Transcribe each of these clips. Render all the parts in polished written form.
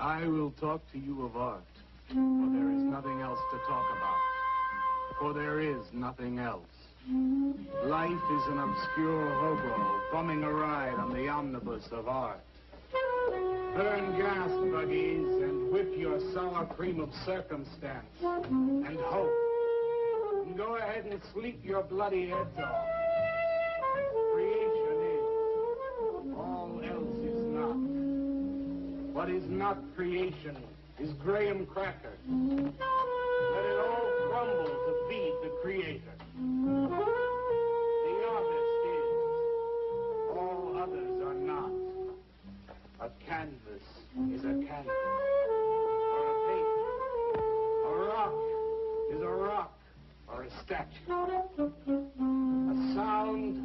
I will talk to you of art, for there is nothing else to talk about. For there is nothing else. Life is an obscure hobo bumming a ride on the omnibus of art. Burn gas buggies and whip your sour cream of circumstance and hope. And go ahead and sleep your bloody heads off. Creation is. All else is not. What is not creation is graham crackers. Let it all crumble to feed the creator. The artist is. All others are not. A canvas is a canvas, or a painting. A rock is a rock, or a statue. A sound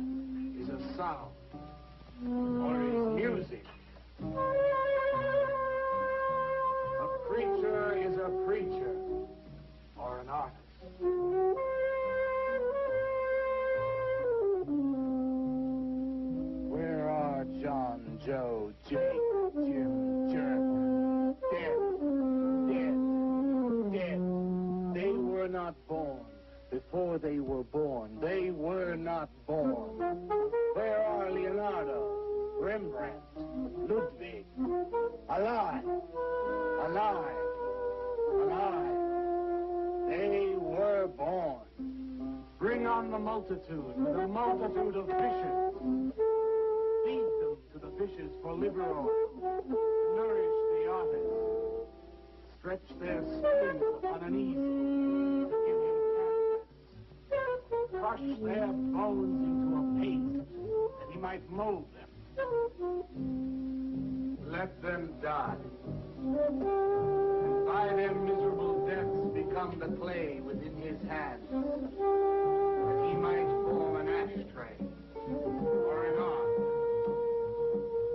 is a sound, or is music. A preacher is a preacher, or an artist. Where are John, Joe, Jake, Jim, Jerk? Dead. They were not born. Before they were born, they were not born. Where are Leonardo, Rembrandt, Ludwig? Alive. They were born. Bring on the multitude of fishes. Feed them to the fishes for liver oil. Nourish the artist. Stretch their skins upon an easel to give him canvas. Crush their bones into a paste that he might mold them. Let them die. And by their miserable deaths become the clay within his hands, that he might form an ashtray or an arm.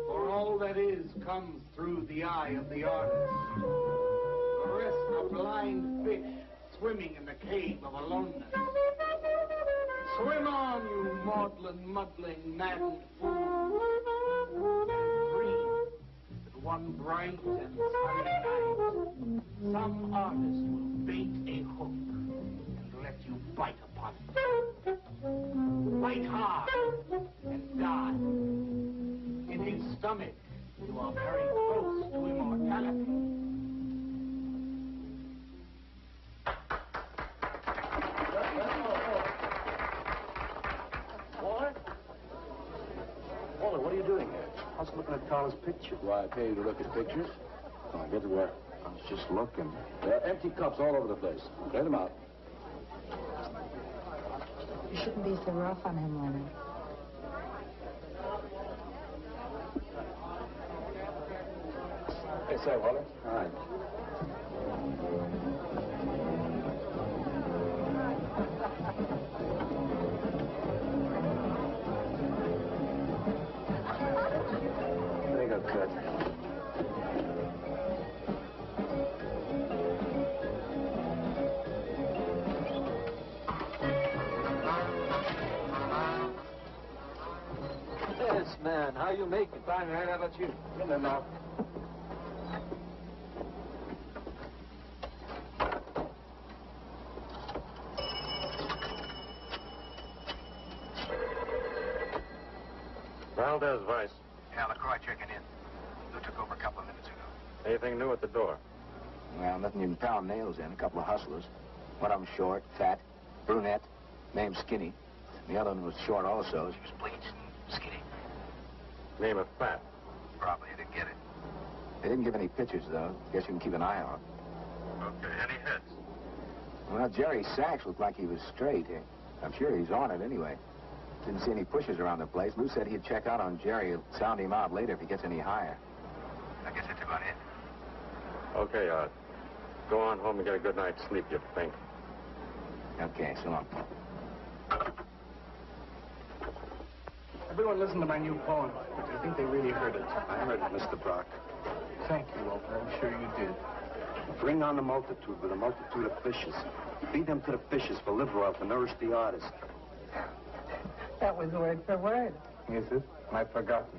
For all that is comes through the eye of the artist. The rest are blind fish swimming in the cave of aloneness. Swim on, you maudlin, muddling, maddened fools, and dream that one bright and sunny night some artist will bait a hook and let you bite upon it. Bite hard and die. In his stomach, you are very close to immortality. Walter, what are you doing here? I was looking at Carla's picture. Do I pay you to look at pictures? Come on, get to work. I was just looking. There are empty cups all over the place. Clear them out. You shouldn't be so rough on him, Leonard. Hey, say, Walter. All right. There you go, Kurt. Yes, man. How you making? Fine, man. How about you? In there now. Valdez, Vice. Yeah, LaCroix checking in. Who took over a couple of minutes ago? Anything new at the door? Well, nothing you can pound nails in. A couple of hustlers. One of them short, fat, brunette, named Skinny. The other one was short also. She was bleached and skinny. Name of Fat. Probably didn't get it. They didn't give any pictures, though. Guess you can keep an eye on. Okay, any hits? Well, Jerry Sachs looked like he was straight. I'm sure he's on it anyway. Didn't see any pushes around the place. Lou said he'd check out on Jerry. He'll sound him out later if he gets any higher. I guess that's about it. Okay, go on home and get a good night's sleep, you think. Okay, so long. Everyone listen to my new poem. Do you think they really heard it? I heard it, Mr. Brock. Thank you, Walter. I'm sure you did. Bring on the multitude with a multitude of fishes. Feed them to the fishes for liver oil to nourish the artist. That was word for word. Is it? I've forgotten.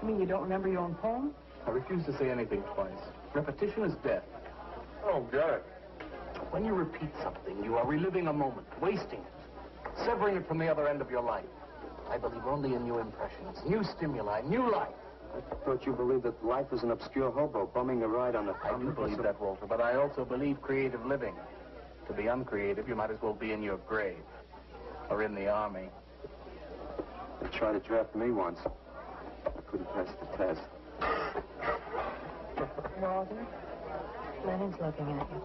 You mean you don't remember your own poem? I refuse to say anything twice. Repetition is death. Oh, Garrett. When you repeat something, you are reliving a moment, wasting it, severing it from the other end of your life. I believe only in new impressions, new stimuli, new life. I thought you believed that life is an obscure hobo bumming a ride on the... I do believe that, Walter, but I also believe creative living. To be uncreative, you might as well be in your grave. Or in the army. They tried to draft me once. I couldn't pass the test. Walter, Lennon's looking at you.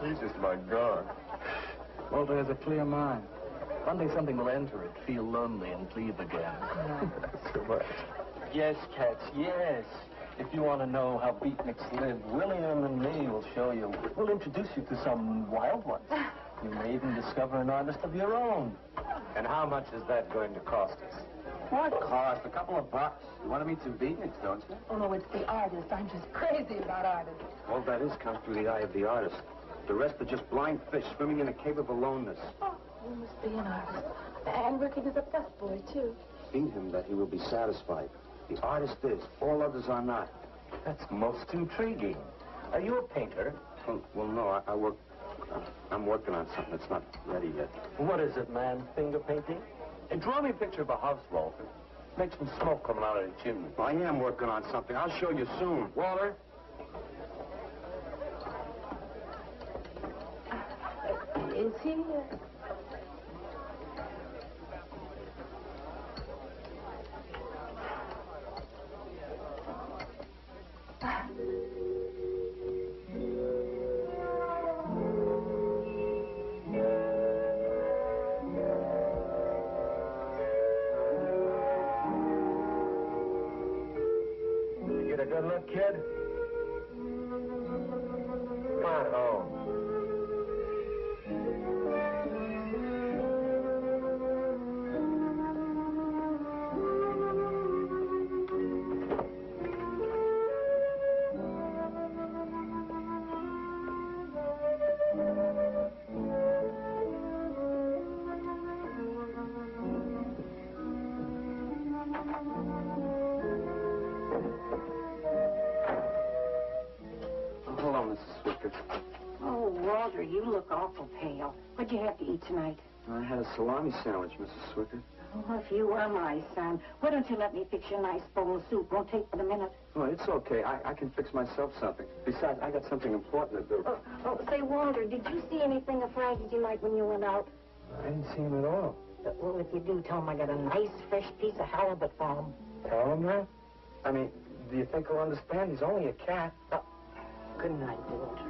Jesus, my God. Walter has a clear mind. One day something will enter it, feel lonely, and leave again. So much. Yes, Cats, yes. If you want to know how beatniks live, William and me will show you. We'll introduce you to some wild ones. You may even discover an artist of your own. And how much is that going to cost us? What cost? A couple of bucks. You want to meet some beatniks, don't you? Oh, no, it's the artist. I'm just crazy about artists. All that is comes through the eye of the artist. The rest are just blind fish swimming in a cave of aloneness. Oh, you must be an artist. And working as a busboy, too. In him that he will be satisfied. The artist is. All others are not. That's most intriguing. Are you a painter? Well, no, I work... I'm working on something that's not ready yet. What is it, man? Finger painting? And draw me a picture of a house, Walter. Make some smoke coming out of the chimney. I am working on something. I'll show you soon. Walter? Is he... You get a good look, kid? Come on home. Hold on, Mrs. Swicker. Oh, Walter, you look awful pale. What'd you have to eat tonight? I had a salami sandwich, Mrs. Swicker. Oh, if you were my son, why don't you let me fix you a nice bowl of soup? Won't take but a minute. Oh, it's okay. I can fix myself something. Besides, I got something important to do. Say, Walter, did you see anything of Frankie tonight when you went out? I didn't see him at all. Well, if you do, tell him I got a nice, fresh piece of halibut for him. Tell him that? I mean, do you think he'll understand? He's only a cat. Good night, Walter.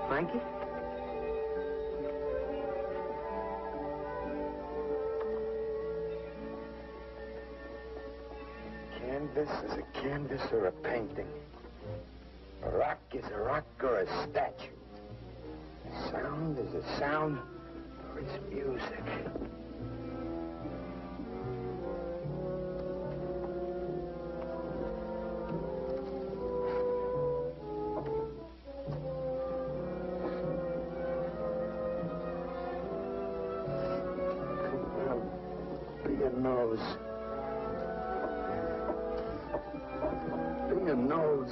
Frankie? canvas is a canvas or a painting. A rock is a rock or a statue. A sound is a sound or it's music. Your nose. Your nose.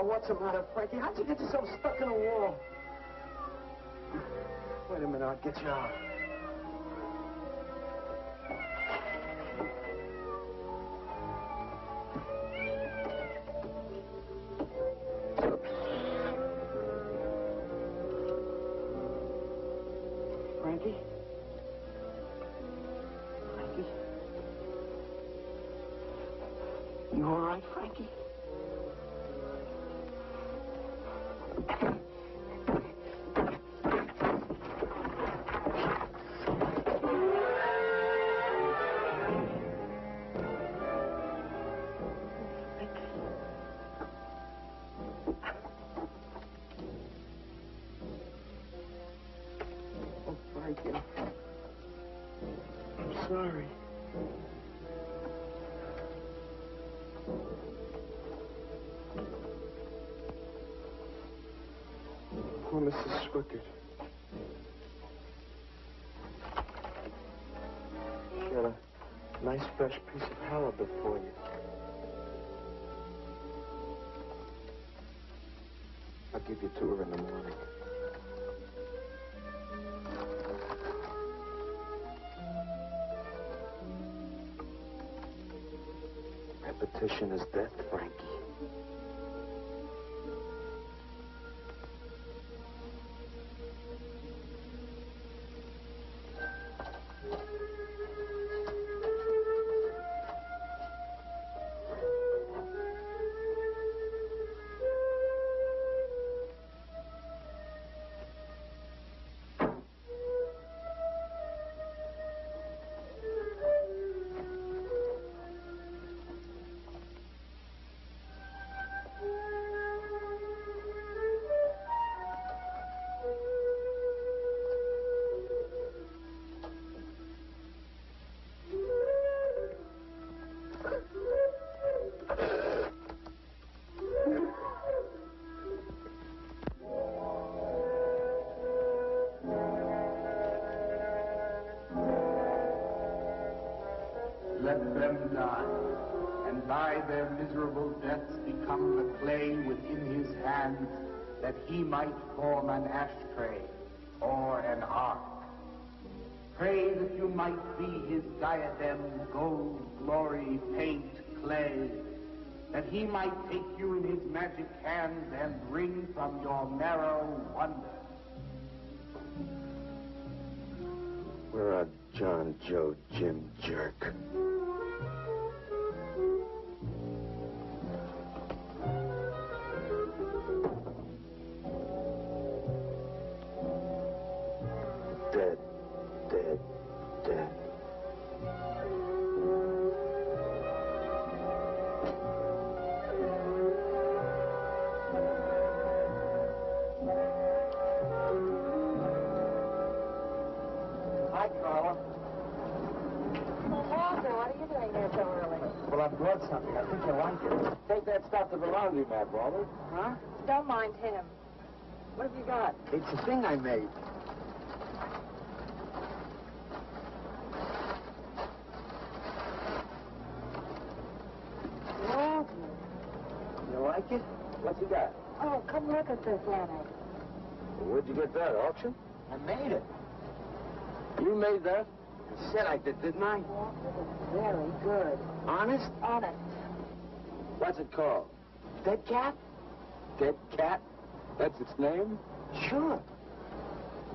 What's the matter, Frankie? How'd you get yourself stuck in a wall? Wait a minute, I'll get you out. Frankie? Frankie? You all right, Frankie? I'm sorry. Oh, Mrs. Swickard. She had a nice fresh piece of halibut for you. I'll give you to her in the morning. Repetition is death, Frankie. Let them die, and by their miserable deaths become the clay within his hands, that he might form an ashtray or an ark. Pray that you might be his diadem, gold, glory, paint, clay, that he might take you in his magic hands and wring from your narrow wonder. We're a John, Joe, Jim jerk. Dead, dead, dead. Hi, Carla. Walter, what are you doing here so early? Well, I brought something. I think you'll like it. Take that stuff to the laundromat, Walter. Huh? Don't mind him. What have you got? It's a thing I made. Walter. You like it? What you got? Oh, come look at this, Lenny. Where'd you get that, auction? I made it. You made that? I said I did, didn't I? Walter, it's very good. Honest? Honest. What's it called? Dead cat? Dead cat? That's its name? Sure.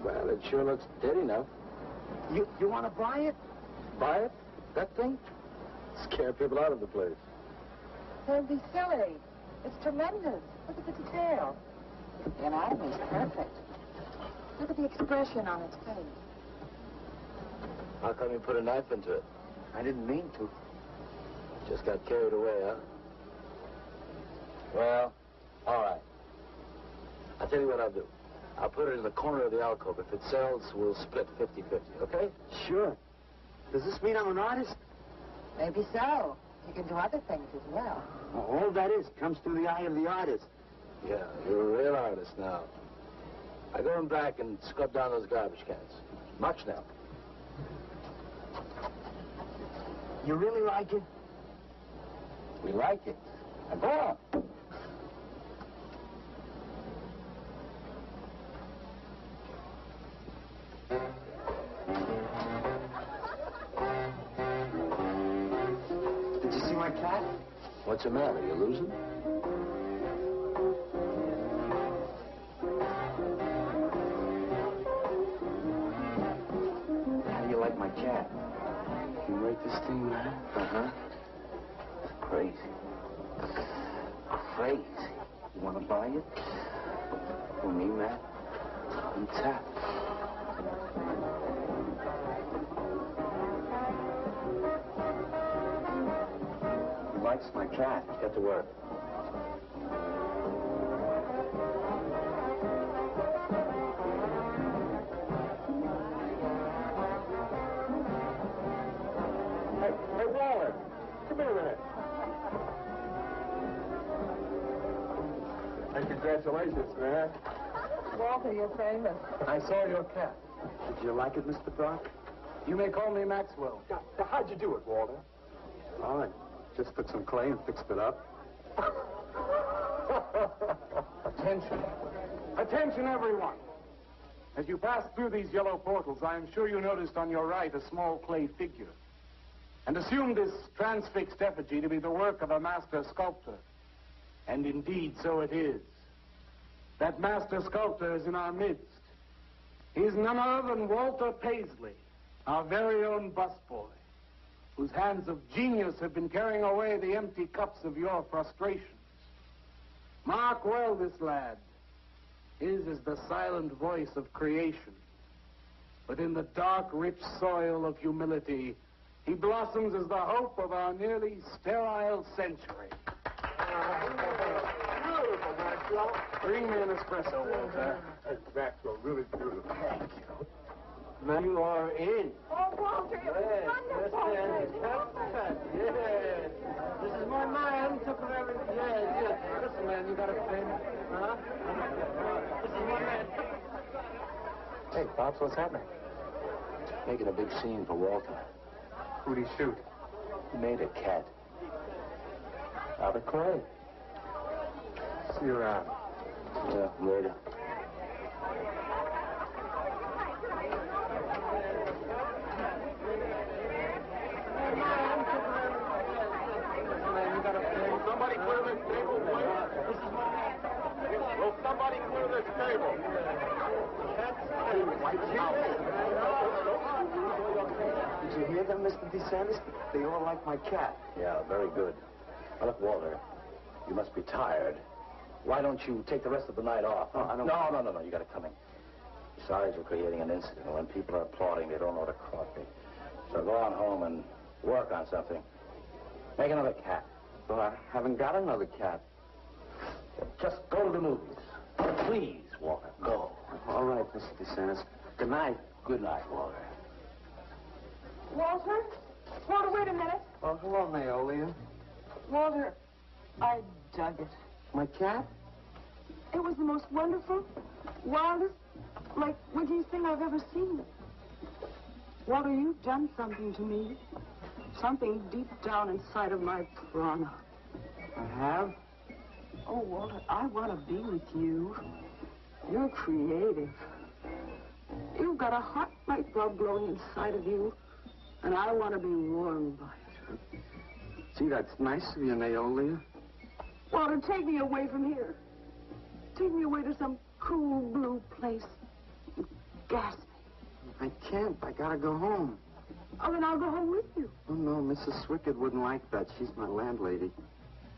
Well, it sure looks dead enough. You want to buy it? Buy it? That thing? Scare people out of the place. Don't be silly. It's tremendous. Look at the detail. The anatomy's perfect. Look at the expression on its face. How come you put a knife into it? I didn't mean to. Just got carried away, huh? Well, all right. I'll tell you what I'll do. I'll put it in the corner of the alcove. If it sells, we'll split 50-50, okay? Sure. Does this mean I'm an artist? Maybe so. You can do other things as well. All that is comes through the eye of the artist. Yeah, you're a real artist now. I go in back and scrub down those garbage cans. March now. You really like it? We like it. Now go on. Did you see my cat? What's the matter? You losing? How do you like my cat? You rate this thing, man? Uh-huh. Crazy. Crazy. You want to buy it? For me, Matt? On tap. He likes my cat. Get to work. Hey, Waller, come here a minute. Hey, congratulations, man. Walter, you're famous. I saw your cat. Did you like it, Mr. Brock? You may call me Maxwell. How'd you do it, Walter? Fine. Just took some clay and fixed it up. Attention. Attention, everyone. As you pass through these yellow portals, I am sure you noticed on your right a small clay figure, and assumed this transfixed effigy to be the work of a master sculptor. And indeed, so it is. That master sculptor is in our midst. He is none other than Walter Paisley, our very own busboy, whose hands of genius have been carrying away the empty cups of your frustrations. Mark well this lad. His is the silent voice of creation. But in the dark, rich soil of humility, he blossoms as the hope of our nearly sterile century. Beautiful, Maxwell. Bring me an espresso, Walter. Hey, Maxwell, really beautiful. Thank you. You are in. Oh, Walter, it was wonderful. Yes. This is my man. Took her everything. Yes. Listen, man, you got a pen? Huh? This is my man. Hey, Pops, what's happening? Making a big scene for Walter. Who'd he shoot? He made a cat. Out of clay. See you around. Yeah, later. Somebody clear this table, please. This is my man. Will somebody clear this table? Did you hear them, Mr. DeSantis? They all like my cat. Yeah, very good. Now, look, Walter, you must be tired. Why don't you take the rest of the night off? Oh, I don't... No, you gotta come in. Besides, we're creating an incident. When people are applauding, they don't know what caught me. So go on home and work on something. Make another cat. Well, I haven't got another cat. Just go to the movies. Please, Walter, go. All right, Mr. DeSantis. Good night. Good night, Walter. Walter? Walter, wait a minute. Oh, hello, Naolia. Walter, I dug it. My cat? It was the most wonderful, wildest, like wittiest thing I've ever seen. Walter, you've done something to me. Something deep down inside of my prana. I have? Oh, Walter, I want to be with you. You're creative. You've got a hot light bulb glowing inside of you, and I want to be warmed by it. Gee, that's nice of you, Naolia. Walter, take me away from here. Take me away to some cool blue place. Gas me. I can't. I gotta go home. Oh, then I'll go home with you. Oh, no, Mrs. Swickett wouldn't like that. She's my landlady.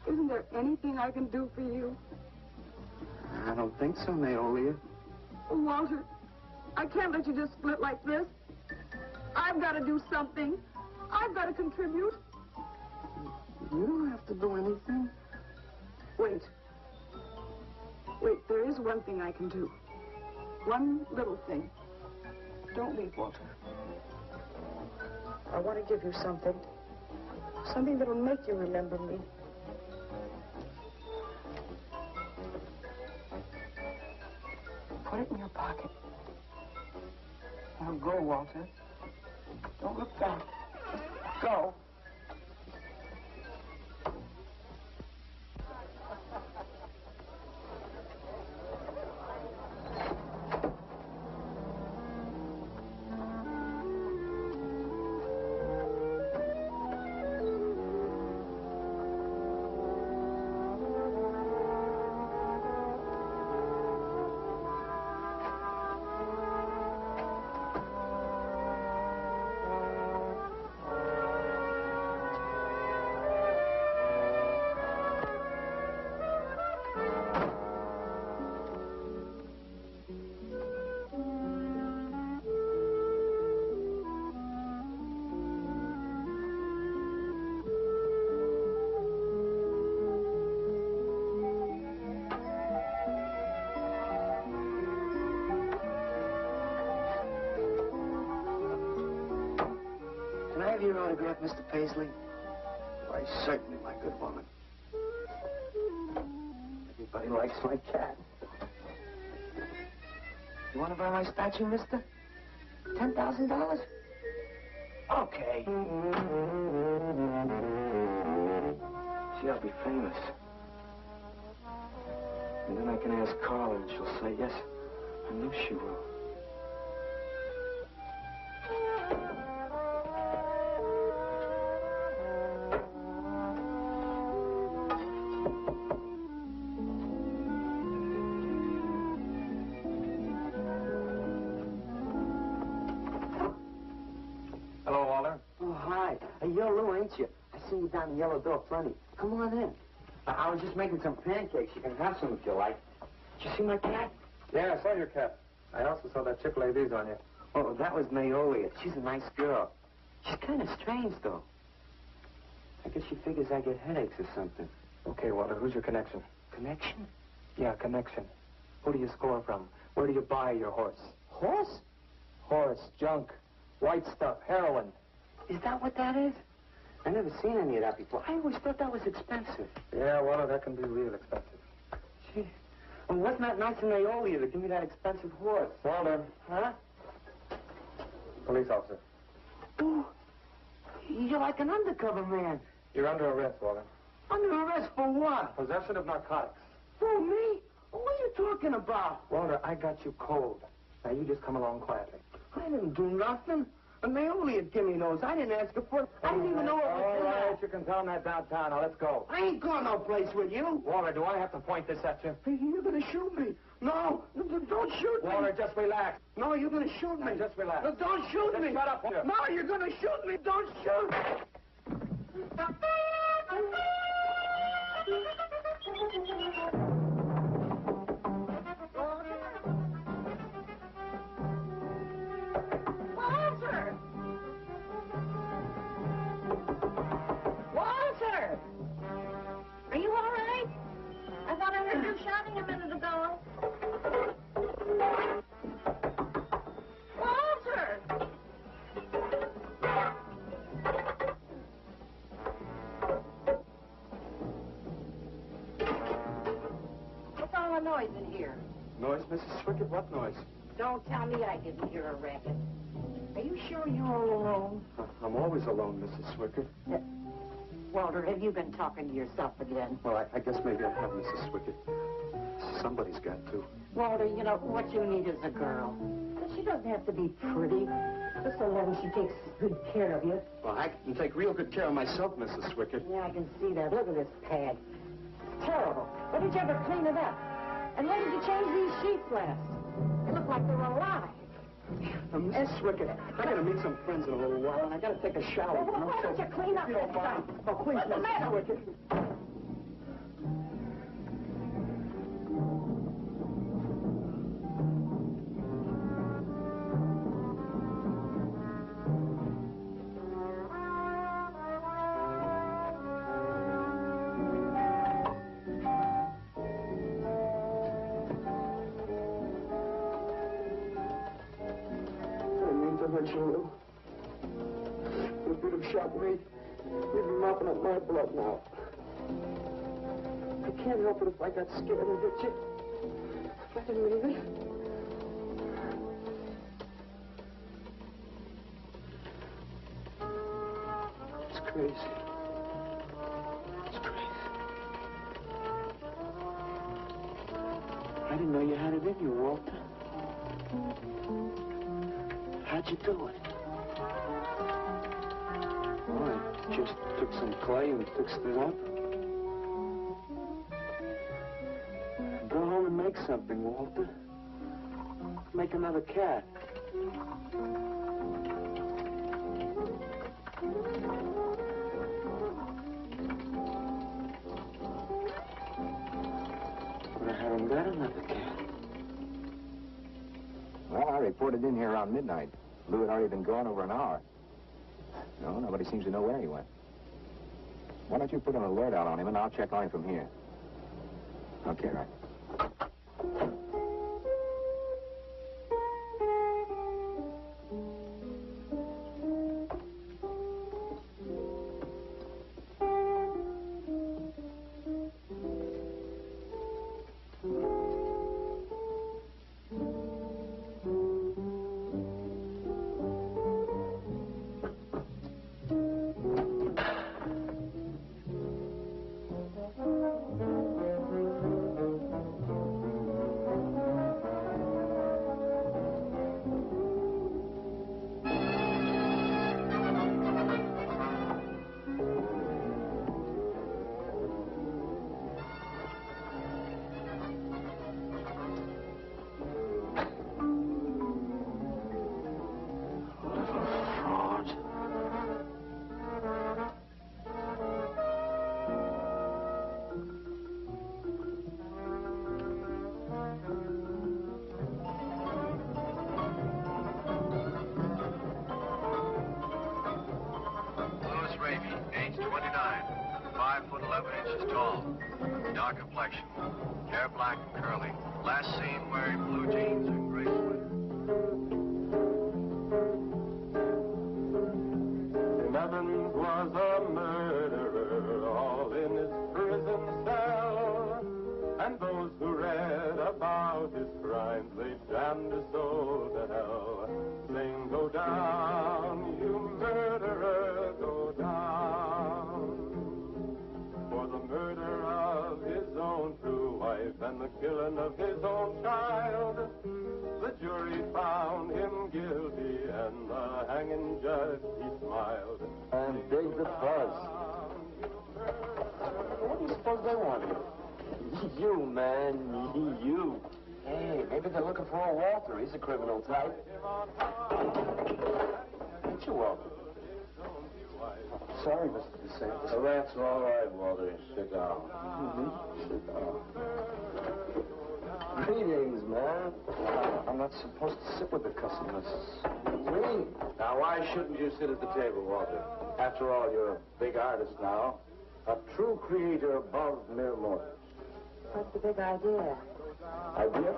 Isn't there anything I can do for you? I don't think so, Naolia. Oh, Walter, I can't let you just split like this. I've got to do something. I've got to contribute. You don't have to do anything. Wait. Wait, there is one thing I can do. One little thing. Don't leave, Walter. I want to give you something. Something that'll make you remember me. Put it in your pocket. Now go, Walter. Don't look back. Just go. Can I have your autograph, Mr. Paisley? Why, certainly, my good woman. Everybody likes my cat. You want to buy my statue, mister? $10,000? Okay. See, I'll be famous. And then I can ask Carla, and she'll say yes. I know she will. Hello, Walter. Oh, hi. You're Lou, ain't you? I seen you down the yellow door plenty. Come on in. I was just making some pancakes. You can have some if you like. Did you see my cat? Yeah, I saw your cat. I also saw that chick lay these on you. Oh, that was Naolia. She's a nice girl. She's kind of strange, though. I guess she figures I get headaches or something. Okay, Walter, who's your connection? Connection? Yeah, connection. Who do you score from? Where do you buy your horse? Horse? Horse, junk, white stuff, heroin. Is that what that is? I never seen any of that before. I always thought that was expensive. Yeah, Walter, that can be real expensive. Gee. Well, wasn't that nice of Naolia to give me that expensive horse? Walter. Huh? Police officer. Oh, you're like an undercover man. You're under arrest, Walter. Under arrest for what? Possession of narcotics. For me? What are you talking about? Walter, I got you cold. Now, you just come along quietly. I didn't do nothing. And Naolia gave me those. I didn't ask her for it. I didn't even know it was All there. right, you can tell them that downtown. Now, let's go. I ain't going no place with you. Walter, do I have to point this at you? Hey, you're gonna shoot me. No, don't shoot me. Walter, just relax. No, you're gonna shoot me. Now, just relax. No, don't shoot Just me. shut up, Walter. No, you're gonna shoot me. Don't shoot. Walter! Walter! Are you all right? I thought I heard you shouting a minute ago. Walter! What's all the noise in here? Noise, Mrs. Swickett? What noise? Don't tell me I didn't hear a racket. Are you sure you're all alone? I'm always alone, Mrs. Swickett. Walter, have you been talking to yourself again? Well, I guess maybe I have, Mrs. Swickett. Somebody's got to. Walter, you know, what you need is a girl. But she doesn't have to be pretty. Just so long as she takes good care of you. Well, I can take real good care of myself, Mrs. Swickett. Yeah, I can see that. Look at this pad. terrible. When did you ever clean it up? And when did you change these sheets last? They look like they were alive. Miss Wickett, I gotta meet some friends in a little while, and I gotta take a shower. Well, why don't you clean up this stuff? Oh, please, What's the matter with you? You. If you'd have shot me, you'd be mopping up my blood now. I can't help it if I got scared and hit you. I didn't mean it. It's crazy. It's crazy. I didn't know you had it in you, Walter. How'd you do it? Oh, I just took some clay and fixed it up. Go home and make something, Walter. Make another cat. But I haven't got another cat. Well, I reported in here around midnight. Lou had already been gone over an hour. No, nobody seems to know where he went. Why don't you put an alert out on him, and I'll check on him from here. Okay, right. Dark complexion, hair black and curly. Last seen wearing blue jeans and gray sweater. 11 was a murderer, all in his prison cell. And those who read about his crimes, they damned his soul to hell. Saying, go down, you murderer, go down. For the murder of his own true wife and the killing of his own child, the jury found him guilty and the hanging judge, he smiled. And dig the fuzz. What do you suppose they want here? You, man. You. Hey, maybe they're looking for a Walter. He's a criminal type. Ain't you, Walter? Sorry, Mr. DeSantis. Oh, that's all right, Walter. Sit down. Sit down. Greetings, man. I'm not supposed to sit with the customers. Me? Now, why shouldn't you sit at the table, Walter? After all, you're a big artist now. A true creator above mere mortals. What's the big idea? Idea?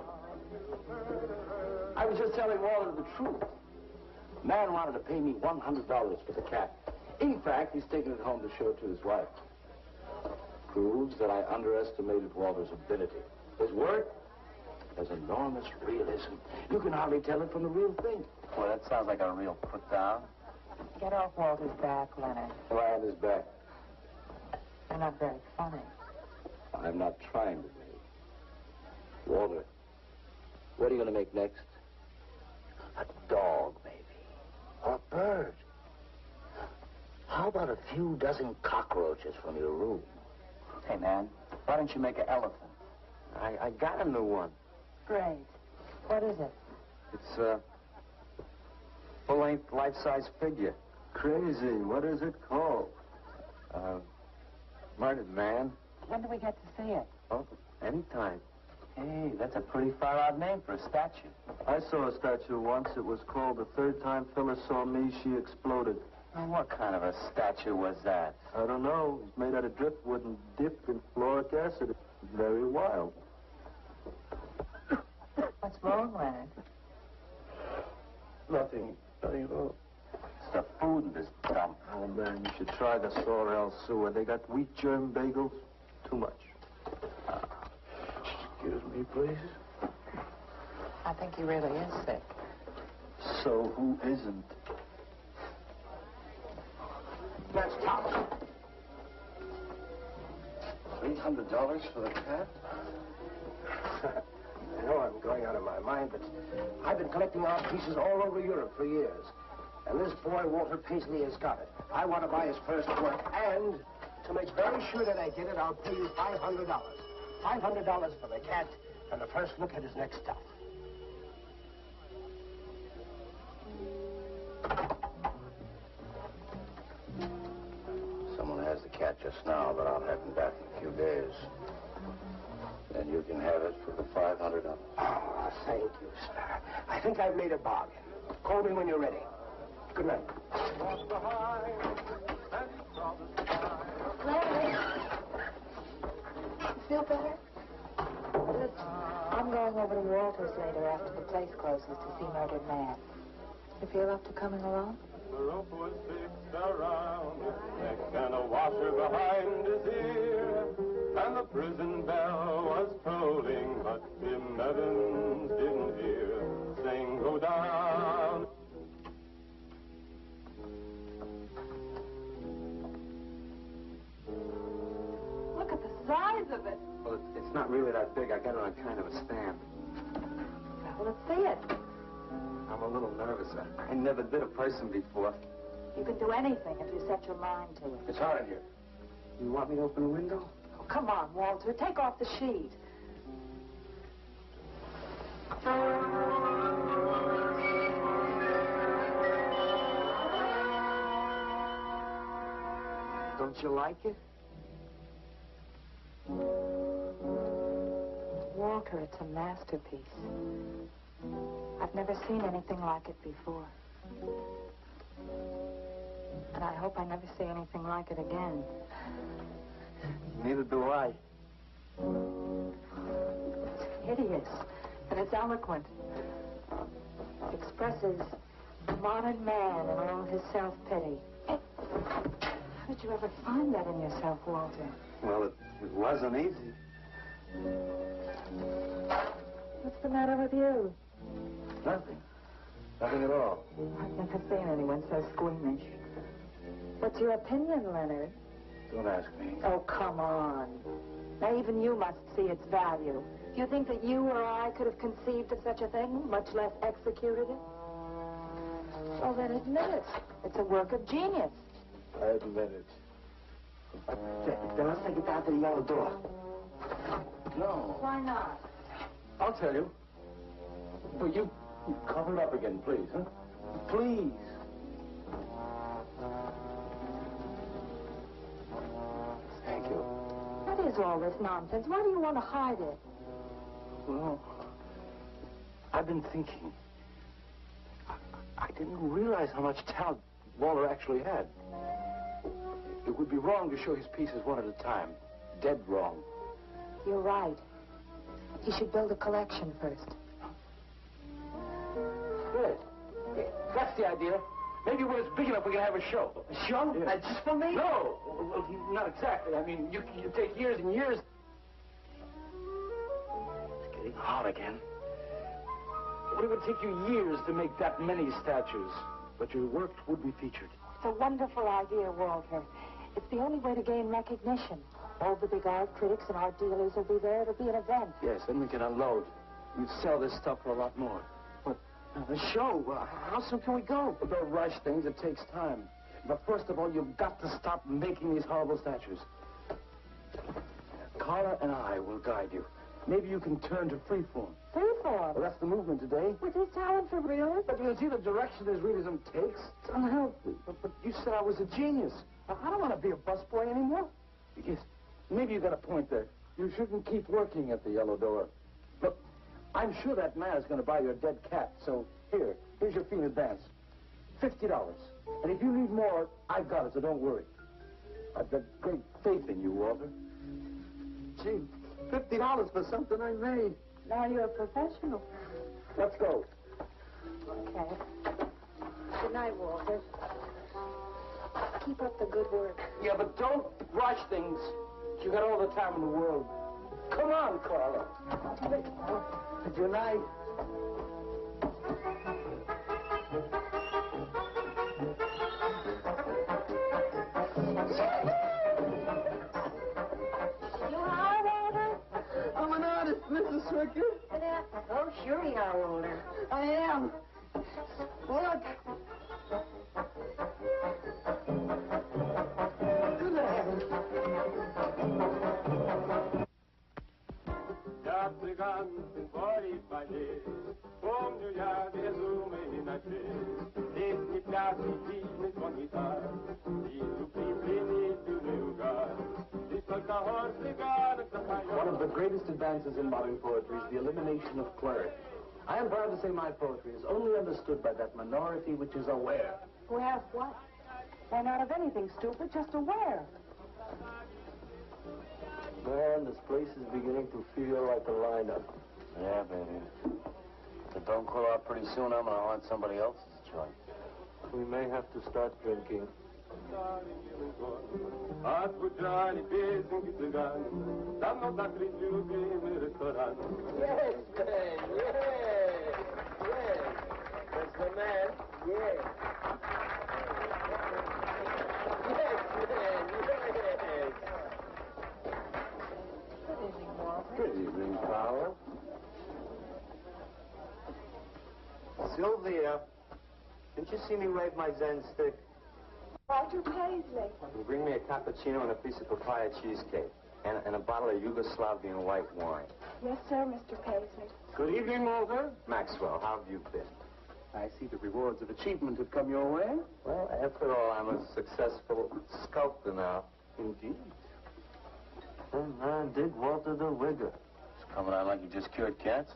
I was just telling Walter the truth. Man wanted to pay me $100 for the cat. In fact, he's taking it home to show it to his wife. Proves that I underestimated Walter's ability. His work has enormous realism. You can hardly tell it from the real thing. Well, that sounds like a real put-down. Get off Walter's back, Leonard. Lie on his back. You're not very funny. I'm not trying to be. Walter, what are you going to make next? A dog, maybe. Or a bird. How about a few dozen cockroaches from your room? Hey, man, Why don't you make an elephant? I got a new one. Great. What is it? It's a full-length, life-size figure. Crazy. What is it called? Murdered man. When do we get to see it? Oh, anytime. Hey, that's a pretty far-out name for a statue. I saw a statue once. It was called The Third Time Phyllis Saw Me, She Exploded. Well, what kind of a statue was that? I don't know. It's made out of driftwood and dipped in fluoric acid. It's very wild. What's wrong, Leonard? Nothing at all. It's the food in this dump. Oh, man, you should try the Sorrel sewer. They got wheat germ bagels. Too much. Excuse me, please. I think he really is sick. So who isn't? That's top. $800 for the cat? I know I'm going out of my mind, but I've been collecting art pieces all over Europe for years. And this boy, Walter Paisley, has got it. I want to buy his first work, and to make very sure that I get it, I'll pay you $500. $500 for the cat and the first look at his next stuff. Someone has the cat just now, but I'll have him back in a few days. Then you can have it for the $500. Oh, thank you, sir. I think I've made a bargain. Call me when you're ready. Good night. Larry! You feel better? Listen, I'm going over to Walter's later after the place closes to see Murdered Man. You feel up to coming along? The rope was fixed around his neck and a washer behind his ear. And the prison bell was tolling, but Tim Evans didn't hear. Sing, go down. Look at the size of it. Well, it's not really that big. I got it on kind of a stand. Well, let's see it. I'm a little nervous. I never did a person before. You can do anything if you set your mind to it. It's hot in here. You want me to open a window? Oh, come on, Walter. Take off the sheet. Don't you like it? Walter, it's a masterpiece. I've never seen anything like it before. And I hope I never see anything like it again. Neither do I. It's hideous, and it's eloquent. It expresses the modern man and all his self-pity. How did you ever find that in yourself, Walter? Well, it wasn't easy. What's the matter with you? Nothing. Nothing at all. I've never seen anyone so squeamish. What's your opinion, Leonard? Don't ask me. Oh, come on. Now, even you must see its value. Do you think that you or I could have conceived of such a thing, much less executed it? Well, then admit it. It's a work of genius. I admit it. Then let's take it down to the yellow door. No. Why not? I'll tell you. Well, you cover it up again, please, huh? Please. Thank you. What is all this nonsense? Why do you want to hide it? Well, I've been thinking. I didn't realize how much talent Walter actually had. It would be wrong to show his pieces one at a time. Dead wrong. You're right. He should build a collection first. Good. That's the idea. Maybe when it's big enough, we can have a show. A show? Yeah. Just for me? No, well, not exactly. I mean, you take years and years. It's getting hot again. Well, it would take you years to make that many statues, but your work would be featured. It's a wonderful idea, Walter. It's the only way to gain recognition. All the big art critics and art dealers will be there. It'll be an event. Yes, then we can unload. You'd sell this stuff for a lot more. But The show? How soon can we go? well, don't rush things. It takes time. But first of all, you've got to stop making these horrible statues. Come Carla and I will guide you. Maybe you can turn to freeform. Freeform? Well, that's the movement today. With his talent for realism? But you see the direction his realism takes? It's unhealthy. But you said I was a genius. I don't want to be a busboy anymore. Yes, maybe you got a point there. You shouldn't keep working at the Yellow Door. Look, I'm sure that man is going to buy your dead cat, so here's your fee in advance. $50. And if you need more, I've got it, so don't worry. I've got great faith in you, Walter. Gee, $50 for something I made. Now you're a professional. Let's go. Okay. Good night, Walter. Keep up the good work. Yeah, but don't rush things. You got all the time in the world. Come on, Carla. Good night. I'm an artist, Mrs. Swicker. Oh, sure you are, Walter. I am. Look. Я цыганский 45 лет, помню я безумный ночей, песни, пляски, дивный звон гитар, вижу пленительный угар, лишь только хор цыганок запоет. One of the greatest advances in modern poetry is the elimination of clarity. I am proud to say my poetry is only understood by that minority which is aware. Aware of what? Why, not of anything, stupid, just aware. Man, this place is beginning to feel like a lineup. Yeah, baby. If it don't clear out pretty soon, I'm gonna haunt somebody else's joint. We may have to start drinking. Отзвучали песенки цыган, давно закрыт любимый ресторан. Yes, man, yes, yes. That's the man, yes. Yes, man, yes. Good evening, Walter. Good evening, Carla. Sylvia, didn't you see me wave my Zen stick? Walter Paisley. Bring me a cappuccino and a piece of papaya cheesecake. And a bottle of Yugoslavian white wine. Yes, sir, Mr. Paisley. Good evening, Walter. Maxwell, how have you been? I see the rewards of achievement have come your way. Well, after all, I'm a successful sculptor now. Indeed. And man, dig Walter the Wigger. It's coming out like you just cured cats.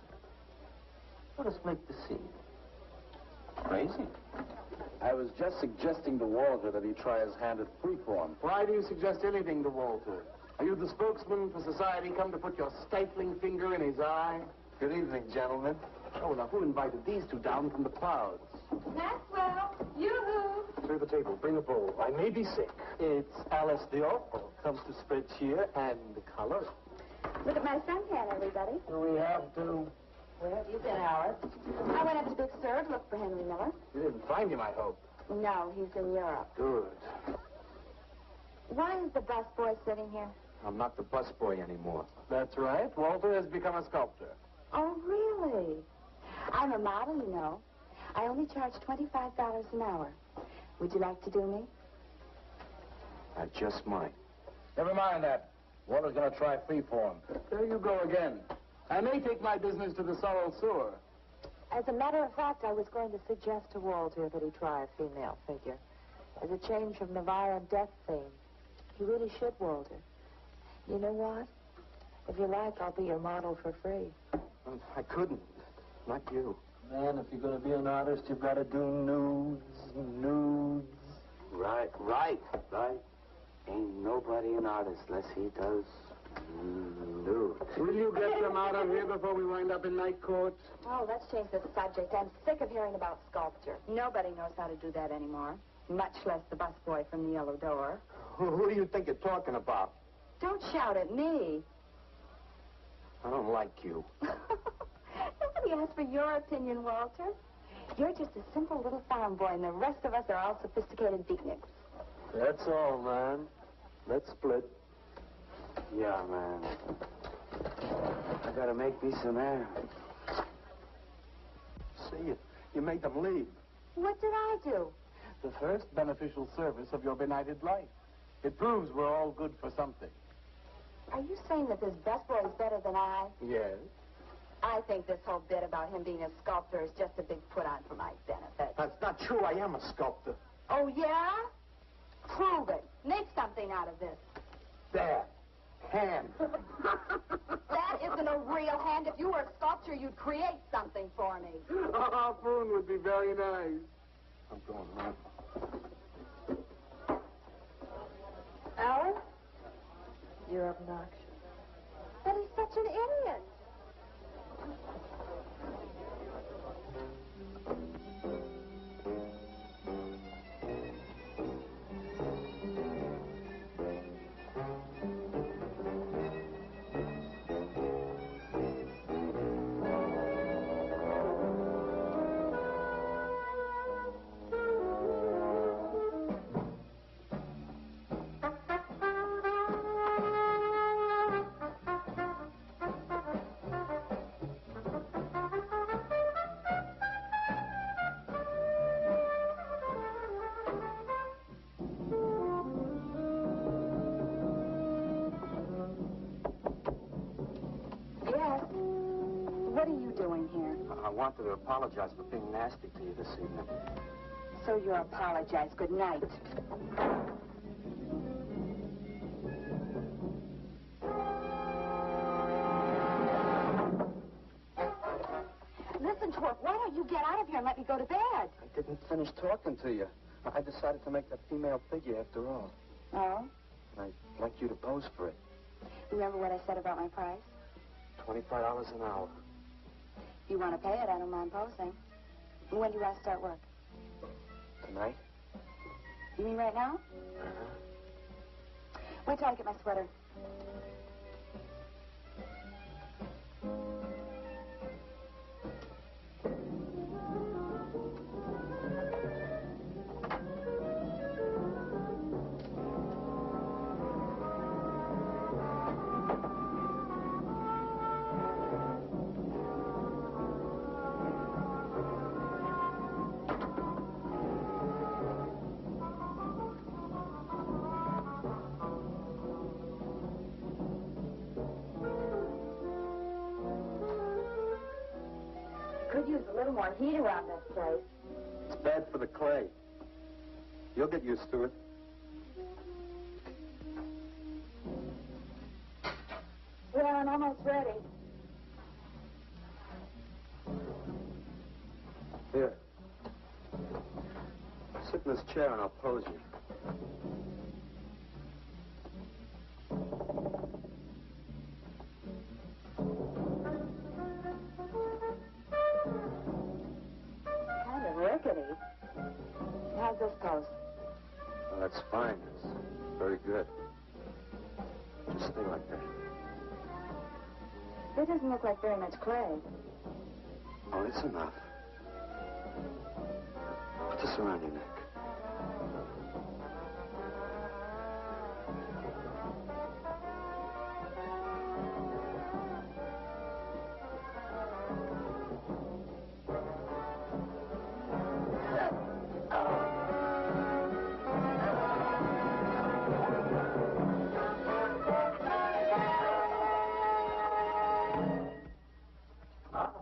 Let us make the scene. Crazy. I was just suggesting to Walter that he try his hand at freeform. Why do you suggest anything to Walter? Are you the spokesman for society come to put your stifling finger in his eye? Good evening, gentlemen. Oh, now who invited these two down from the clouds? Maxwell, yoo-hoo. Clear the table. Bring a bowl. I may be sick. It's Alice the Opal. Comes to spread cheer and color. Look at my suntan, everybody. Do we have to? Where have you been, Alice? I went up to Big Sur to look for Henry Miller. You didn't find him, I hope. No, he's in Europe. Good. Why is the busboy sitting here? I'm not the busboy anymore. That's right. Walter has become a sculptor. Oh, really? I'm a model, you know. I only charge $25 an hour. Would you like to do me? I just might. Never mind that. Walter's going to try freeform. There you go again. I may take my business to the Sorrel Sewer. As a matter of fact, I was going to suggest to Walter that he try a female figure. As a change from the violent death theme. He really should, Walter. You know what? If you like, I'll be your model for free. I couldn't. Not you. Man, if you're going to be an artist, you've got to do nudes. Right. Ain't nobody an artist unless he does nudes. Will you get them out of here before we wind up in night court? Oh, let's change the subject. I'm sick of hearing about sculpture. Nobody knows how to do that anymore. Much less the busboy from the Yellow Door. Who do you think you're talking about? Don't shout at me. I don't like you. Nobody asked for your opinion, Walter. You're just a simple little farm boy, and the rest of us are all sophisticated beatniks. That's all, man. Let's split. Yeah, man. I gotta make me some air. See, you made them leave. What did I do? The first beneficial service of your benighted life. It proves we're all good for something. Are you saying that this busboy is better than I? Yes. I think this whole bit about him being a sculptor is just a big put-on for my benefit. That's not true. I am a sculptor. Oh, yeah? Prove it. Make something out of this. There. Hand. That isn't a real hand. If you were a sculptor, you'd create something for me. A harpoon would be very nice. I'm going home. Alan? You're obnoxious. But he's such an idiot. What are you doing here? I wanted to apologize for being nasty to you this evening. So you apologize. Good night. Listen, Twerp, why don't you get out of here and let me go to bed? I didn't finish talking to you. I decided to make that female figure after all. Oh? I'd like you to pose for it. Remember what I said about my price? $25 an hour. If you want to pay it, I don't mind posing. When do you want to start work? Tonight? You mean right now? Wait till I get my sweater. Could use a little more heat around this place. It's bad for the clay. You'll get used to it. Well, I'm almost ready. Here. Sit in this chair and I'll pose you. Kind of rickety. How's this pose? Well, that's fine. It's very good. Just stay like that. It doesn't look like very much clay. Oh, it's enough. Put this around your neck.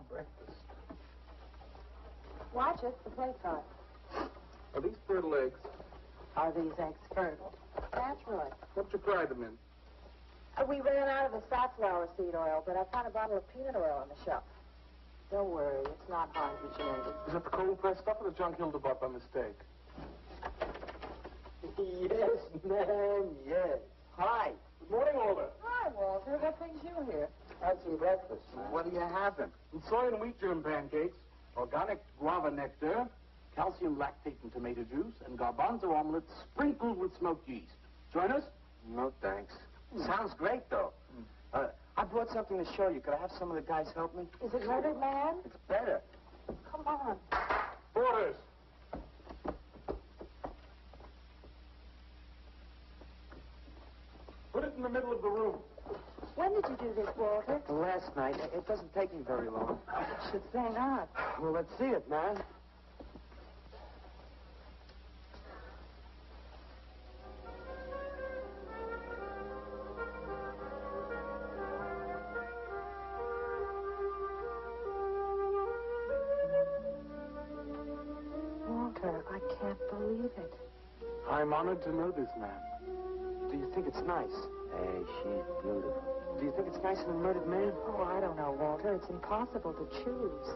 Breakfast. Watch it, the plate's hot. Are these fertile eggs? Are these eggs fertile? Naturally. What you fry them in? We ran out of the safflower seed oil, but I found a bottle of peanut oil on the shelf. Don't worry, it's not hydrogenated. Is it the cold pressed stuff or the junk Hilda bought by mistake? Yes, man, yes. Hi. Good morning, Walter. Hi, Walter. What brings you here? Had some breakfast, man. What are you having? Soy and wheat germ pancakes, organic guava nectar, calcium lactate and tomato juice, and garbanzo omelets sprinkled with smoked yeast. Join us? No, thanks. Sounds great, though. I brought something to show you. Could I have some of the guys help me? Is it murdered man? It's better. Come on. Orders. Put it in the middle of the room. When did you do this, Walter? Last night. It doesn't take me very long. Should say not. Well, let's see it, man. I'm honored to know this man. Do you think it's nice? Hey, she's beautiful. Do you think it's nice in a murdered man? Oh, I don't know, Walter. It's impossible to choose.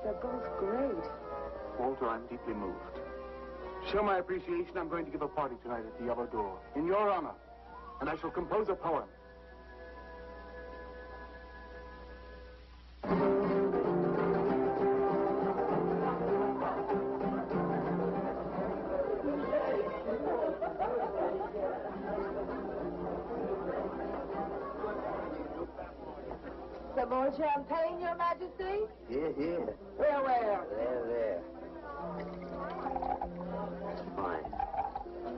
They're both great. Walter, I'm deeply moved. To show my appreciation, I'm going to give a party tonight at the Yellow Door, in your honor. And I shall compose a poem. Some more champagne, Your Majesty? Here, here. Where? There. That's fine.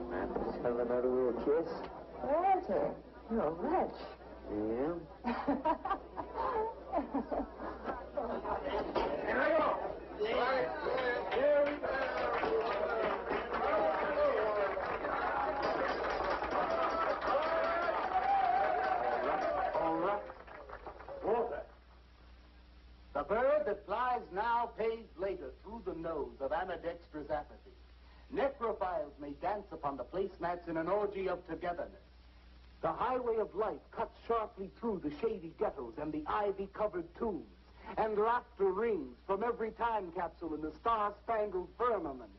Man, let's have another little kiss. Walter, you're a wretch. Yeah? Here I go. Here we go. All right. Walter. The bird that flies now pays later through the nose of ambidextrous apathy. Necrophiles may dance upon the placemats in an orgy of togetherness. The highway of life cuts sharply through the shady ghettos and the ivy-covered tombs, and laughter rings from every time capsule in the star-spangled firmament.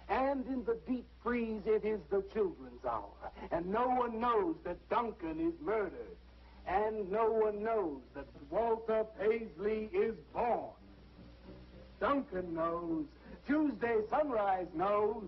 And in the deep freeze, it is the children's hour, and no one knows that Duncan is murdered, and no one knows that Walter Paisley is born. Duncan knows. Tuesday Sunrise knows.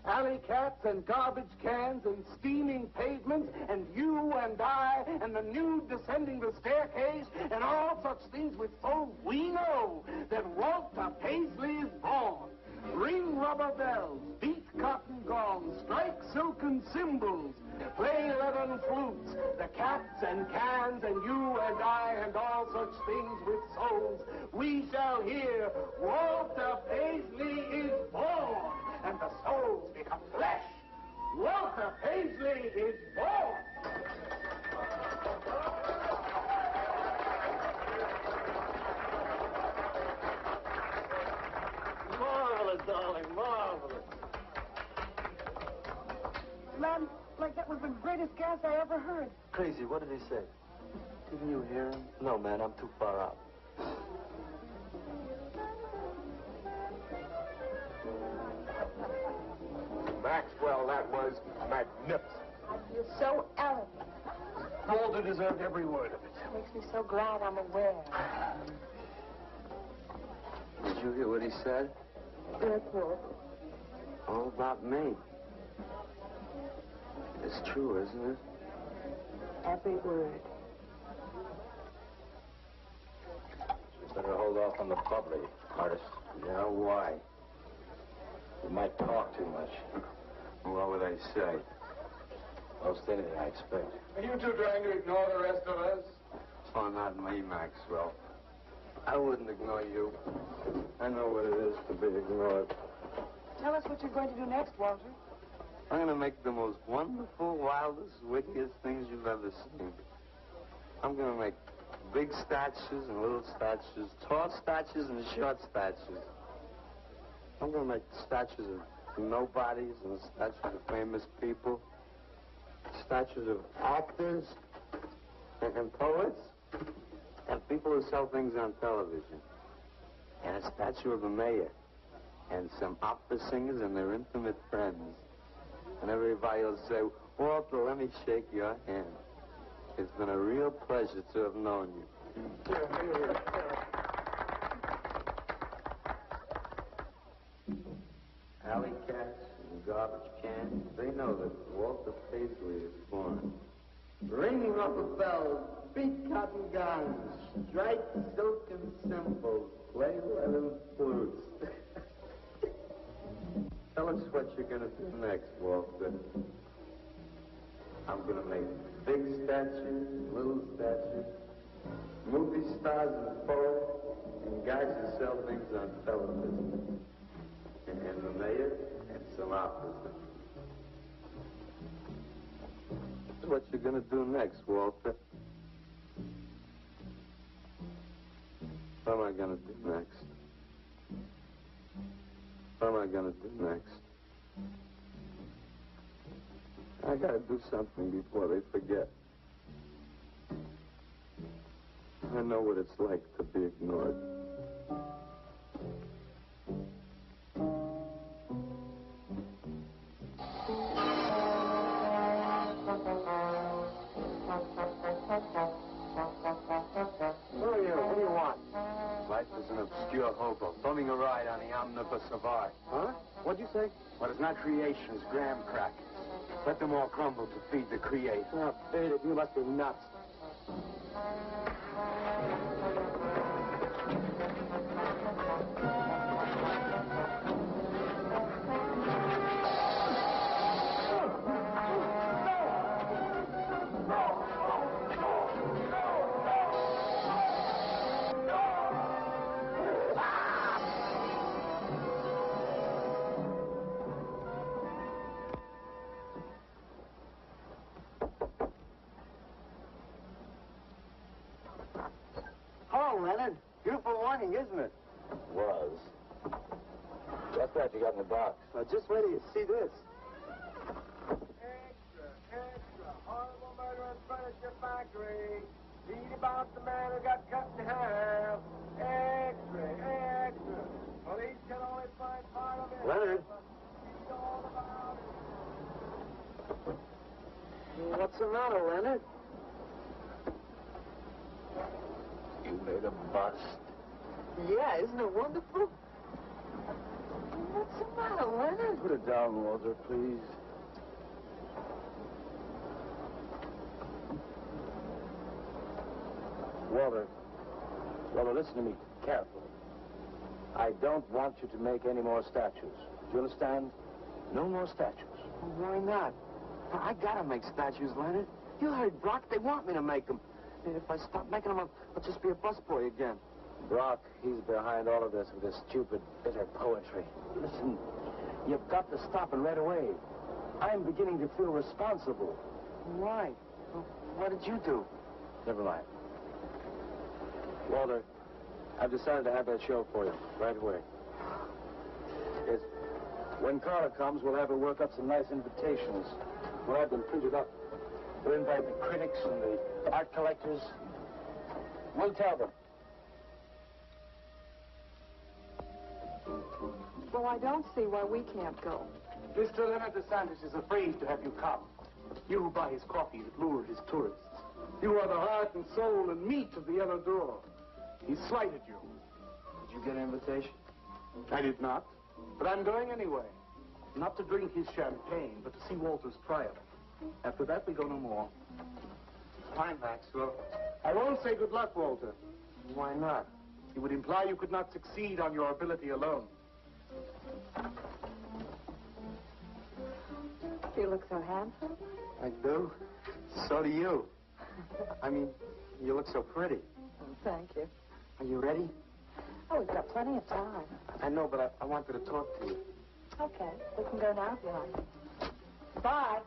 Alley cats and garbage cans and steaming pavements and you and I and the nude descending the staircase and all such things with souls, we know that Walter Paisley is born. Ring rubber bells, beat cotton gongs, strike silken cymbals, play leathern flutes, the cats and cans and you and I and all such things with souls. We shall hear Walter Paisley is born, and the souls become flesh. Walter Paisley is born. Marvelous, darling, marvelous. Man, like that was the greatest gas I ever heard. Crazy, what did he say? Didn't you hear him? No, man, I'm too far out. Maxwell, that was magnificent. I feel so elegant. Walter deserved every word of it. It makes me so glad I'm aware. Did you hear what he said? Yes, Walter. All about me. It's true, isn't it? Every word. You better hold off on the bubbly, artist. Yeah, why? You might talk too much. What would I say? Most anything, I expect. Are you two trying to ignore the rest of us? Oh, not me, Maxwell. I wouldn't ignore you. I know what it is to be ignored. Tell us what you're going to do next, Walter. I'm going to make the most wonderful, wildest, wickedest things you've ever seen. I'm going to make big statues and little statues, tall statues and short statues. I'm going to make statues of nobodies and statues of famous people, statues of actors and poets and people who sell things on television, and a statue of the mayor and some opera singers and their intimate friends. And everybody will say, Walter, let me shake your hand. It's been a real pleasure to have known you. Alley cats and garbage cans, they know that Walter Paisley is born. Ring rubber bells, beat cotton gongs, strike silken cymbals, play leathern flutes. Tell us what you're going to do next, Walter. I'm going to make big statues, little statues, movie stars and poets, and guys who sell things on television. And the mayor and some opera singers. That's what you're going to do next, Walter. What am I going to do next? What am I going to do next? I gotta do something before they forget. I know what it's like to be ignored. What do you want? Life is an obscure hobo, bumming a ride on the omnibus of art. Huh? What'd you say? What is not creation is graham crackers. Let them all crumble to feed the creator. Oh, Faded, you must be nuts. Hello, Leonard. Beautiful morning, isn't it? Was. What's that you got in the box? Just wait till you see this. Extra. Horrible murder in furniture factory. Read about the man who got cut in half. Extra. Police can only find part of it. Leonard. Read all about it. What's the matter, Leonard? You made a bust. Yeah, isn't it wonderful? What's the matter, Leonard? Put it down, Walter, please. Walter, listen to me carefully. I don't want you to make any more statues. Do you understand? No more statues. Why not? I gotta make statues, Leonard. You heard Brock. They want me to make them. And if I stop making them, I'll just be a busboy again. Brock, he's behind all of this with his stupid, bitter poetry. Listen, you've got to stop it right away. I'm beginning to feel responsible. Why? What did you do? Never mind. Walter, I've decided to have that show for you right away. Yes. When Carla comes, we'll have her work up some nice invitations. We'll have them printed up. We'll invite the critics and the art collectors. We'll tell them. Well, I don't see why we can't go. Mr. Leonard DeSantis is afraid to have you come. You who buy his coffee that lure his tourists. You are the heart and soul and meat of the Yellow Door. He slighted you. Did you get an invitation? I did not, but I'm going anyway. Not to drink his champagne, but to see Walter's triumph. After that, we go no more. Fine, Maxwell. I won't say good luck, Walter. Why not? It would imply you could not succeed on your ability alone. You look so handsome. I do? So do you. I mean, you look so pretty. Thank you. Are you ready? Oh, we've got plenty of time. I know, but I wanted to talk to you. Okay, we can go now if you like. Bye.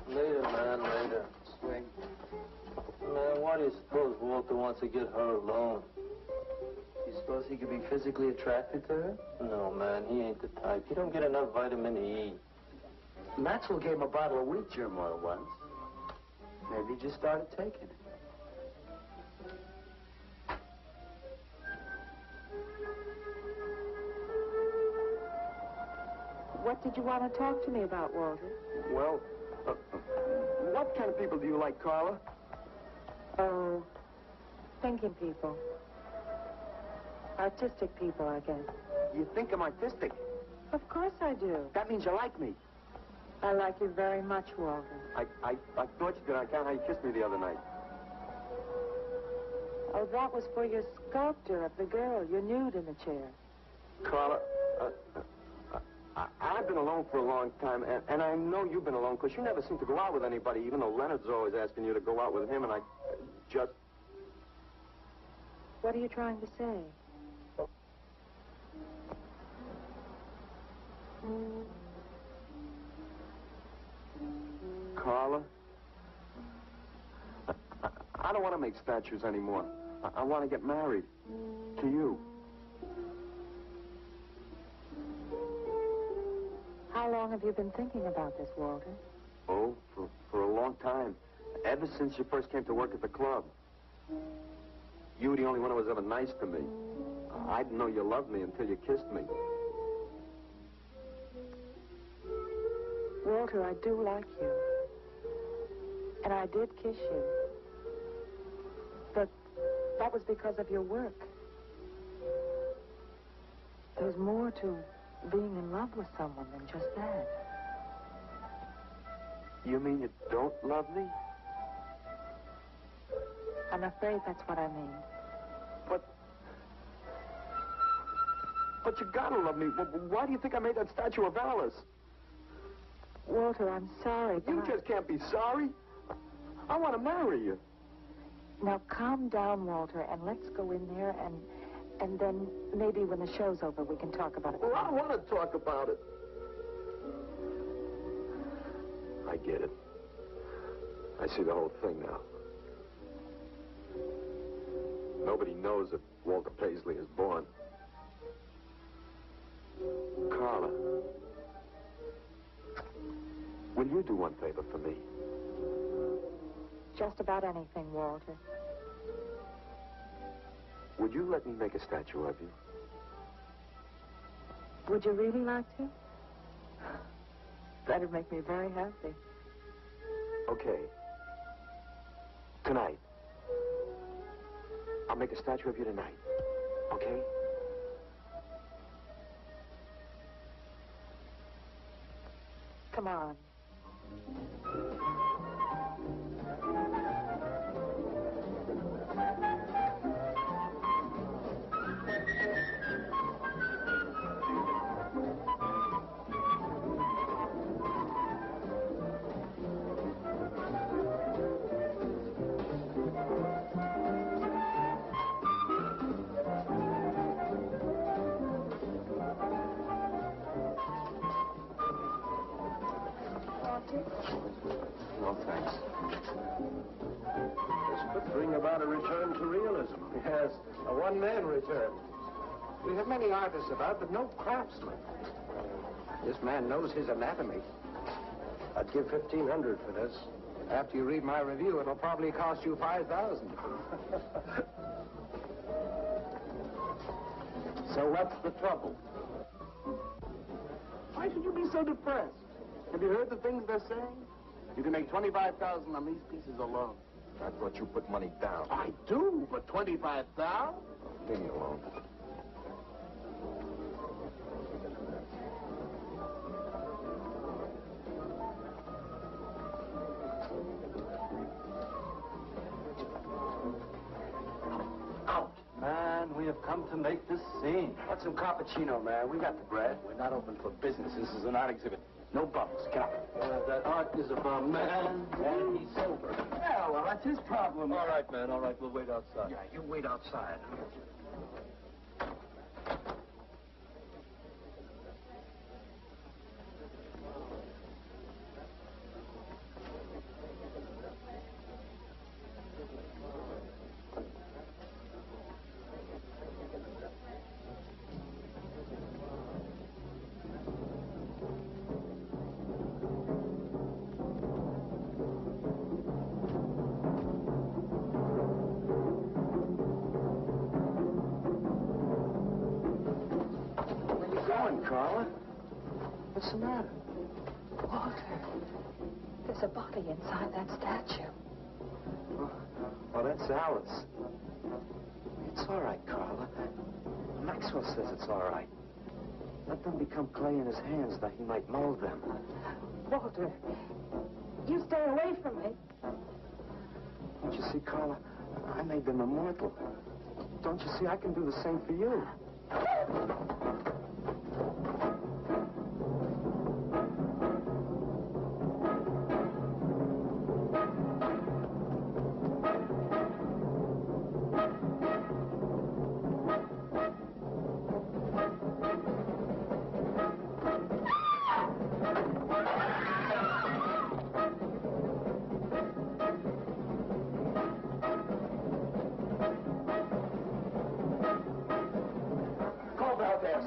Later, man, later. Swing. Man, why do you suppose Walter wants to get her alone? You suppose he could be physically attracted to her? No, man, he ain't the type. He don't get enough vitamin E. Maxwell gave him a bottle of wheat germ oil once. Maybe he just started taking it. What did you want to talk to me about, Walter? Well, what kind of people do you like, Carla? Oh, thinking people. Artistic people, I guess. You think I'm artistic? Of course I do. That means you like me. I like you very much, Walter. I thought you did. I can't how you kissed me the other night. Oh, that was for your sculpture of the girl, your nude in the chair. Carla, I've been alone for a long time, and I know you've been alone, because you never seem to go out with anybody, even though Leonard's always asking you to go out with him, and I just... What are you trying to say? Carla, I don't want to make statues anymore. I want to get married. To you. How How long have you been thinking about this, Walter? Oh, for a long time. Ever since you first came to work at the club. You were the only one who was ever nice to me. I didn't know you loved me until you kissed me. Walter, I do like you. And I did kiss you. But that was because of your work. There's more to being in love with someone than just that. You mean you don't love me? I'm afraid that's what I mean. But you gotta love me. Why do you think I made that statue of Alice? Walter, I'm sorry, but You just can't be sorry. I want to marry you. Now, calm down, Walter, and let's go in there, and then maybe when the show's over, we can talk about it. Well, I don't want to talk about it. I get it. I see the whole thing now. Nobody knows that Walter Paisley is born. Carla, will you do one favor for me? Just about anything, Walter. Would you let me make a statue of you? Would you really like to? That'd make me very happy. Okay. Tonight. I'll make a statue of you tonight. Okay? Come on. No, thanks. This could bring about a return to realism. Yes, a one-man return. We have many artists about, but no craftsmen. This man knows his anatomy. I'd give $1,500 for this. After you read my review, it'll probably cost you $5,000. So what's the trouble? Why should you be so depressed? Have you heard the things they're saying? You can make $25,000 on these pieces alone. I thought you put money down. I do, but $25,000? Leave me alone. Out. Man, we have come to make this scene. What's some cappuccino, man? We got the bread. We're not open for business. This is an art exhibit. No bubbles. Get up. That art is about man, and he's sober. Yeah, well, that's his problem. All right, man, all right. We'll wait outside. Yeah, you wait outside. Carla? What's the matter? Walter, there's a body inside that statue. Oh, that's Alice. It's all right, Carla. Maxwell says it's all right. Let them become clay in his hands that he might mold them. Walter, you stay away from me. Don't you see, Carla? I made them immortal. Don't you see, I can do the same for you.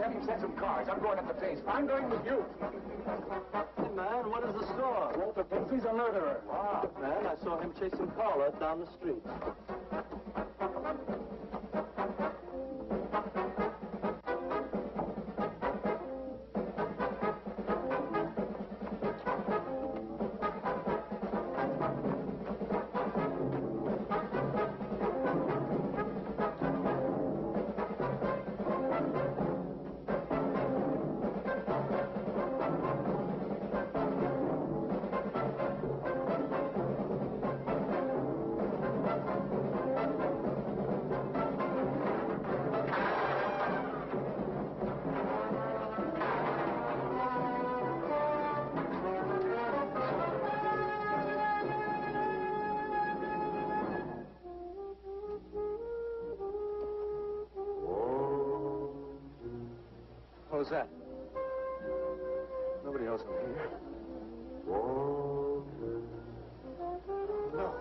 Have him send some cars. I'm going up the pace. I'm going with you. Thinks he's a murderer. Wow, man, I saw him chasing Carla down the street. Who's that? Nobody else in here. No.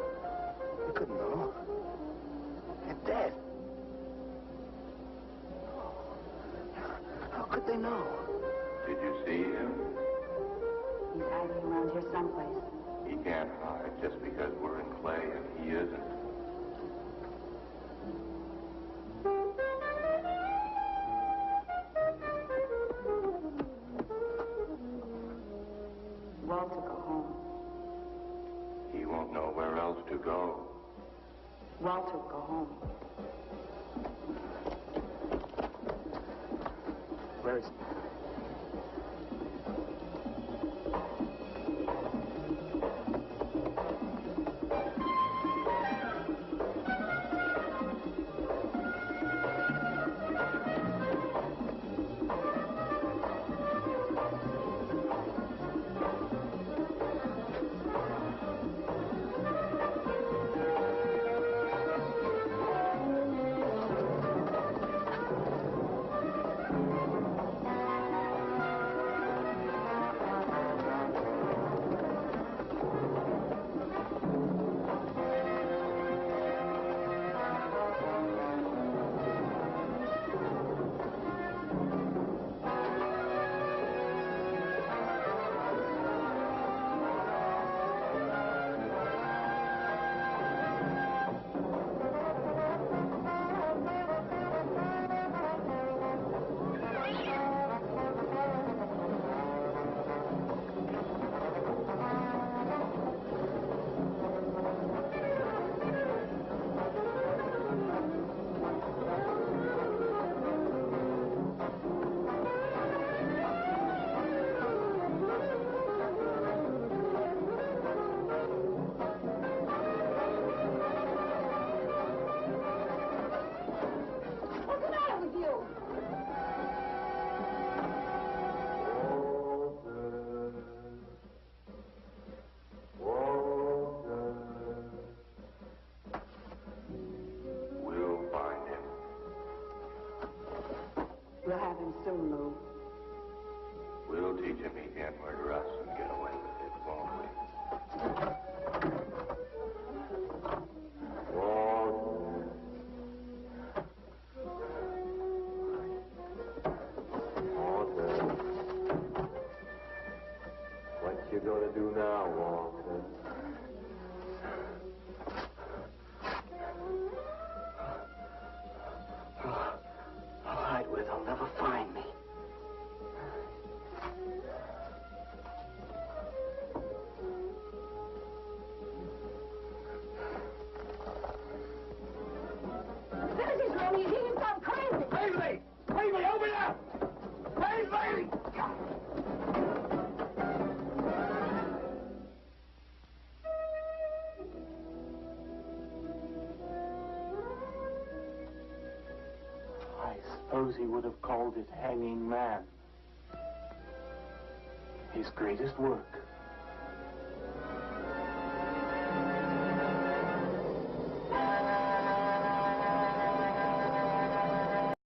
You couldn't know. You're dead. How could they know? Did you see him? He's hiding around here someplace. He can't hide just because we're in clay and he isn't. Walter, go home. He won't know where else to go. Walter, go home. Where is he? We'll have him soon, Lou. We'll teach him he can't murder us and get away with it, won't we? What you gonna do now, Walter? I'll hide where they'll never find me. This is Ronnie. He's gone crazy. Crazy! Crazy, open up! Crazy! I suppose he would have called it Hanging Man. His greatest work.